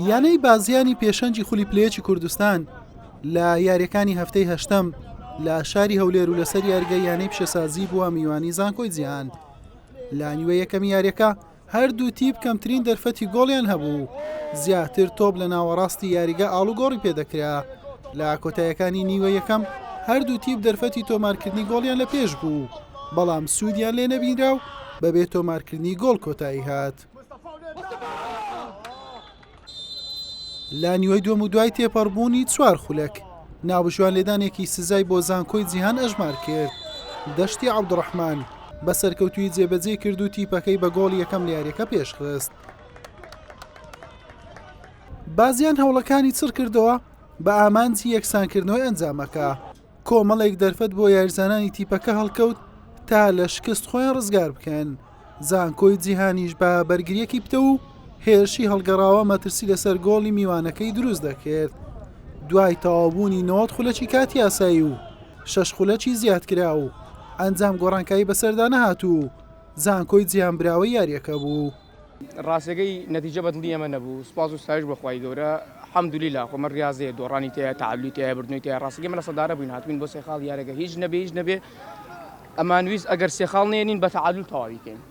یانەی بازیانی پێشەنجی خولیپلەیەکی کوردستان لە یاریەکانی هەفتەی هەشتەم لە شاری هەولێر و لەسەر یاریگای یانەی پیشەسازی بووە میوانی زانکۆی جیهان. لە نیوە یەکەمی یاریەکە هەردوو تیپ کەمترین دەرفەتی گۆڵیان هەبوو، زیاتر تۆپ لە ناوەڕاستی یاریگە ئاڵوگۆڕی پێدەکرا. لە کۆتاییەکانی نیوە یەکەم هەردوو تیپ دەرفەتی تۆمارکردنی گۆڵیان لە پێش بوو، بەڵام سوودیان لێ نەبینرا و بەبێ تۆمارکردنی گۆڵ کۆتایی هات. لە نیوەی دووەم و دوای تێپەڕبوونی 4 خولەک ناوبژوان لێدانێکی سزای بۆ زانکۆی جیهان ئەژمار کرد. دەشتی عەبدوڕەحمان بە سەرکەوتووی جێبەجێ کرد و تیپەکەی بە گۆڵ یەکەم لە یاریەکە پێشخست. بازیان هەوڵەکانی چڕ کردەوە بە ئامانجی یەکسانکردنەوەی ئەنجامەکە. کۆمەڵێک دەرفەت بۆ یاریزانانی تیپەکە هەڵکەوت تا لە شکست خۆیان ڕزگار بکەن. زانکۆی جیهانیش بە بەرگریەکی پتە و هێرشی هەڵگەڕاوە مەترسی لەسەر گۆڵی میوانەکەی دروست دەکرد. دوای تەواوبوونی 90 خولەکی کاتی یاسایی و 6 خولەکی زیادکرا و ئەنجام گۆڕانکایی بەسەردا نەهات و زانکۆی جیهان براوەی یاریەکە بوو. ڕاستەکەی نەتیجە بەدڵی ئەمە نەبوو، سوپاس و ستایش بەخوای گەورە، حەمدولیلا خۆمە ریاضەیە دۆڕانی تەیە تەعادلی تەیە بردننووی تەیە. ڕاستەکەی منە سەدارە بووین هاتوین بۆ سێ خاڵ یاریەکە هیچ نەبێ ئەمانویست ئەگەر سێ خاڵ نێنین بە تەعادل تەواوی بکەین،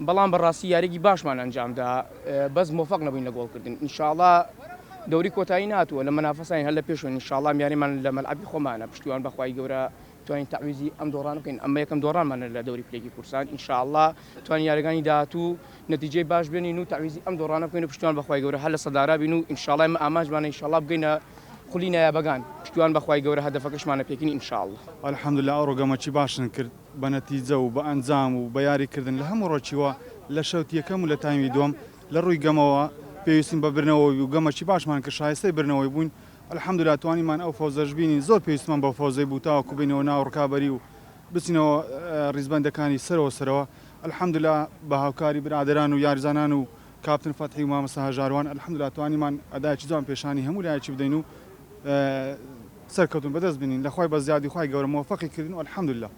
بەڵام بەڕاستی یاریی باشمان ئەنجامدا، بەس مۆفەق نەبووین لە گۆڵکردن. ئینشاڵڵا دەوری کۆتایی ناتووە لە مەنافەسانی هەر لە پێشوە، ئینشاڵڵا یاریمان لە مەلعەبی خۆمانە پشتیوان بەخوای گەورە توانین تعویزی ئەم دۆڕان بکەین. ئەمە یەکەم دۆڕانمانە لە دەوری پلێکی کورسان، ئینشاءڵڵا توانین یاریەکانی داهاتوو نەتیجەی باش بێنین و تعویزی ئەم دۆڕانە بکەین و پشتیوان بەخوای گەورە هەر لە سەدارا بین و ئینشاءڵڵا ئێمە ئاماژمانە ئینشاءڵڵا بگەینە خولی نایابەکان، پشتیوان بەخوای گەورە هەدەفەکەشمانە پێکەین ئینشاءڵڵا. ئەلحەمدولیلا ئەو ڕۆگەمەچی باشن کرد بە نەتیجە و بە ئەنجام و بە یاریکردن لە هەموو ڕۆچیوە لە شەوت یەکەم و لە تایمی دووەم لە ڕووی گەمەوە پێویستین بە برنەوەی و گەمەچی باشمان کرد، شایستەی برنەوەی بووین. ئەلحەمدولیلا توانیمان ئەو فەوزەش بینین، زۆر پێویستمان بە فەوزەی بوو تاوەکو بینەوە ناو ڕکابەری و بچینەوە ڕیزبەندەکانی سەرەوە. ئەلحەمدولیلا بە هاوکاری برادران و یاریزانان و کاپتن فەتحی و مامەستا هەژاروان ئەلحەمدولیلا توانیمان ئەدایکی جوان پێشانی هەموو لایەکی بدەین و سەرکەوتن بەدەست بینین. لەخوای بە زیادی خوای گەورە مۆفەقی کردن و ئەلحەمدولیلا.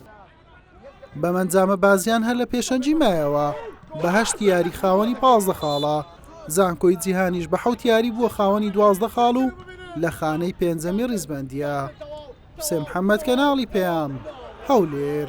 بەمەنجامە بازیان هەر لە پێشەنجی مایەوە بە 8 یاری خاوەنی 15 خاڵە. زانکۆی جیهانیش بە 7 یاری بووە خاوەنی 12 خاڵ و لە خانەی پێنجەمی ڕیزبەندیە. حوسێن محەممەد کەناڵی پێیام هەولێر.